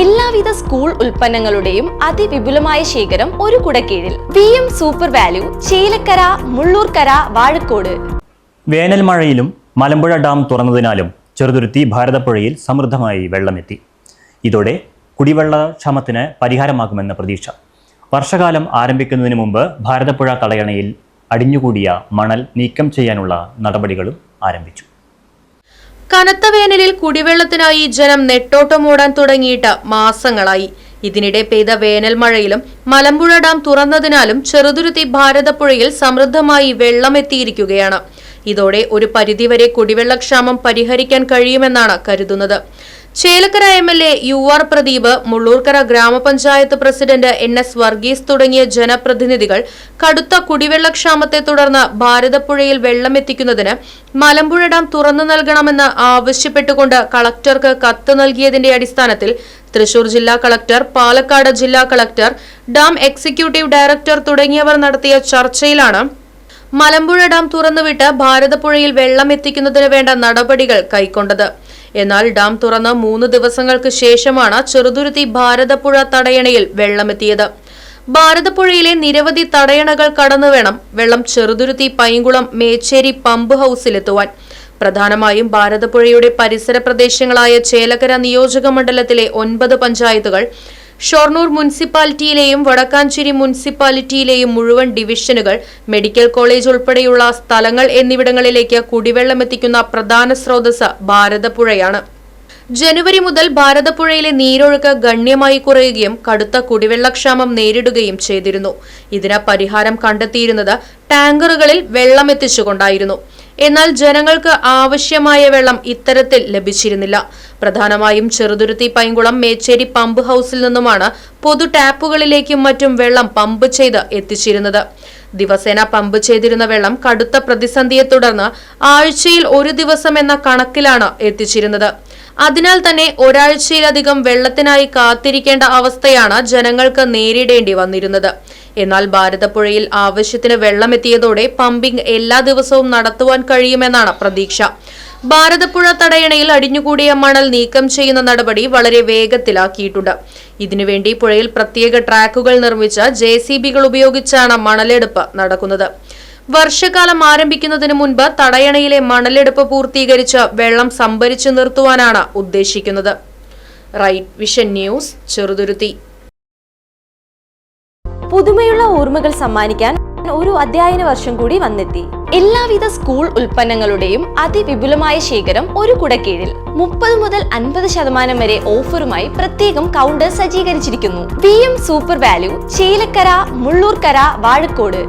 എല്ലാവിധ സ്കൂൾ ഉൽപ്പന്നങ്ങളുടെയും അതിവിപുലമായ ശേഖരം ഒരു കുടക്കീഴിൽ. VM super value, Chelakkara, Mullurkara, Vazhakkode. വേനൽ മഴയിലും മലമ്പുഴ ഡാം തുറന്നതിനാലും ചെറുതുരുത്തി ഭാരതപ്പുഴയിൽ സമൃദ്ധമായി വെള്ളമെത്തി. ഇതോടെ കുടിവെള്ളക്ഷാമത്തിന് പരിഹാരമാകുമെന്ന പ്രതീക്ഷ. വർഷകാലം ആരംഭിക്കുന്നതിന് മുമ്പ് ഭാരതപ്പുഴ തടയണയിൽ അടിഞ്ഞുകൂടിയ മണൽ നീക്കം ചെയ്യാനുള്ള നടപടികളും ആരംഭിച്ചു. കനത്ത വേനലിൽ കുടിവെള്ളത്തിനായി ജനം നെട്ടോട്ടമോടാൻ തുടങ്ങിയിട്ട് മാസങ്ങളായി. ഇതിനിടെ പെയ്ത വേനൽ മഴയിലും മലമ്പുഴ ഡാം തുറന്നതിനാലും ചെറുതുരുത്തി ഭാരതപ്പുഴയിൽ സമൃദ്ധമായി വെള്ളമെത്തിയിരിക്കുകയാണ്. ഇതോടെ ഒരു പരിധിവരെ കുടിവെള്ളക്ഷാമം പരിഹരിക്കാൻ കഴിയുമെന്നാണ് കരുതുന്നത്. ചേലക്കര MLA UR പ്രദീപ്, മുള്ളൂർക്കര ഗ്രാമപഞ്ചായത്ത് പ്രസിഡന്റ് NS വർഗീസ് തുടങ്ങിയ ജനപ്രതിനിധികൾ കടുത്ത കുടിവെള്ളക്ഷാമത്തെ തുടർന്ന് ഭാരതപ്പുഴയിൽ വെള്ളമെത്തിക്കുന്നതിന് മലമ്പുഴ ഡാം തുറന്നു നൽകണമെന്ന് ആവശ്യപ്പെട്ടുകൊണ്ട് കളക്ടർക്ക് കത്ത് നൽകിയതിന്റെ അടിസ്ഥാനത്തിൽ തൃശൂർ ജില്ലാ കളക്ടർ, പാലക്കാട് ജില്ലാ കളക്ടർ, ഡാം എക്സിക്യൂട്ടീവ് ഡയറക്ടർ തുടങ്ങിയവർ നടത്തിയ ചർച്ചയിലാണ് മലമ്പുഴ ഡാം തുറന്നുവിട്ട് ഭാരതപ്പുഴയിൽ വെള്ളം എത്തിക്കുന്നതിന് വേണ്ട നടപടികൾ കൈക്കൊണ്ടത്. എന്നാൽ ഡാം തുറന്ന് 3 ദിവസങ്ങൾക്ക് ശേഷമാണ് ചെറുതുരുത്തി ഭാരതപ്പുഴ തടയണയിൽ വെള്ളമെത്തിയത്. ഭാരതപ്പുഴയിലെ നിരവധി തടയണകൾ കടന്നു വേണം വെള്ളം ചെറുതുരുത്തി പൈങ്കുളം മേച്ചേരി പമ്പ് ഹൌസിലെത്തുവാൻ. പ്രധാനമായും ഭാരതപ്പുഴയുടെ പരിസര പ്രദേശങ്ങളായ ചേലക്കര നിയോജക മണ്ഡലത്തിലെ 9 പഞ്ചായത്തുകൾ, ഷൊർണൂർ മുനിസിപ്പാലിറ്റിയിലെയും വടക്കാഞ്ചേരി മുനിസിപ്പാലിറ്റിയിലെയും മുഴുവൻ ഡിവിഷനുകൾ, മെഡിക്കൽ കോളേജ് ഉൾപ്പെടെയുള്ള സ്ഥലങ്ങൾ എന്നിവിടങ്ങളിലേക്ക് കുടിവെള്ളമെത്തിക്കുന്ന പ്രധാന സ്രോതസ് ഭാരതപ്പുഴയാണ്. ജനുവരി മുതൽ ഭാരതപ്പുഴയിലെ നീരൊഴുക്ക് ഗണ്യമായി കുറയുകയും കടുത്ത കുടിവെള്ളക്ഷാമം നേരിടുകയും ചെയ്തിരുന്നു. ഇതിന് പരിഹാരം കണ്ടെത്തിയിരുന്നത് ടാങ്കറുകളിൽ വെള്ളമെത്തിച്ചുകൊണ്ടായിരുന്നു. എന്നാൽ ജനങ്ങൾക്ക് ആവശ്യമായ വെള്ളം ഇത്തരത്തിൽ ലഭിച്ചിരുന്നില്ല. പ്രധാനമായും ചെറുതുരുത്തി പൈങ്കുളം മേച്ചേരി പമ്പ് ഹൌസിൽ നിന്നുമാണ് പൊതു ടാപ്പുകളിലേക്കും മറ്റും വെള്ളം പമ്പ് ചെയ്ത് എത്തിച്ചിരുന്നത്. ദിവസേന പമ്പ് ചെയ്തിരുന്ന വെള്ളം കടുത്ത പ്രതിസന്ധിയെ തുടർന്ന് ആഴ്ചയിൽ 1 ദിവസം എന്ന കണക്കിലാണ് എത്തിച്ചിരുന്നത്. അതിനാൽ തന്നെ ഒരാഴ്ചയിലധികം വെള്ളത്തിനായി കാത്തിരിക്കേണ്ട അവസ്ഥയാണ് ജനങ്ങൾക്ക് നേരിടേണ്ടി വന്നിരുന്നത്. എന്നാൽ ഭാരതപ്പുഴയിൽ ആവശ്യത്തിന് വെള്ളമെത്തിയതോടെ പമ്പിംഗ് എല്ലാ ദിവസവും നടത്തുവാൻ കഴിയുമെന്നാണ് പ്രതീക്ഷ. ഭാരതപ്പുഴ തടയണയിൽ അടിഞ്ഞുകൂടിയ മണൽ നീക്കം ചെയ്യുന്ന നടപടി വളരെ വേഗത്തിലാക്കിയിട്ടുണ്ട്. ഇതിനുവേണ്ടി പുഴയിൽ പ്രത്യേക ട്രാക്കുകൾ നിർമ്മിച്ച JCBകൾ ഉപയോഗിച്ചാണ് മണലെടുപ്പ് നടക്കുന്നത്. വർഷകാലം ആരംഭിക്കുന്നതിന് മുൻപ് തടയണയിലെ മണലെടുപ്പ് പൂർത്തീകരിച്ച് വെള്ളം സംഭരിച്ചു നിർത്തുവാനാണ് ഉദ്ദേശിക്കുന്നത്. Right vision news, Cheruthuruthy. പുതുമയുള്ള ഓർമ്മകൾ സമ്മാനിക്കാൻ ഒരു അധ്യയന വർഷം കൂടി വന്നെത്തി. എല്ലാവിധ സ്കൂൾ ഉൽപ്പന്നങ്ങളുടെയും അതിവിപുലമായ ശേഖരം ഒരു കുടക്കീഴിൽ. 30 മുതൽ 50% വരെ ഓഫറുമായി പ്രത്യേകം കൗണ്ടർ സജ്ജീകരിച്ചിരിക്കുന്നു. VM super value, Chelakkara, Mullurkara, Vazhakkode.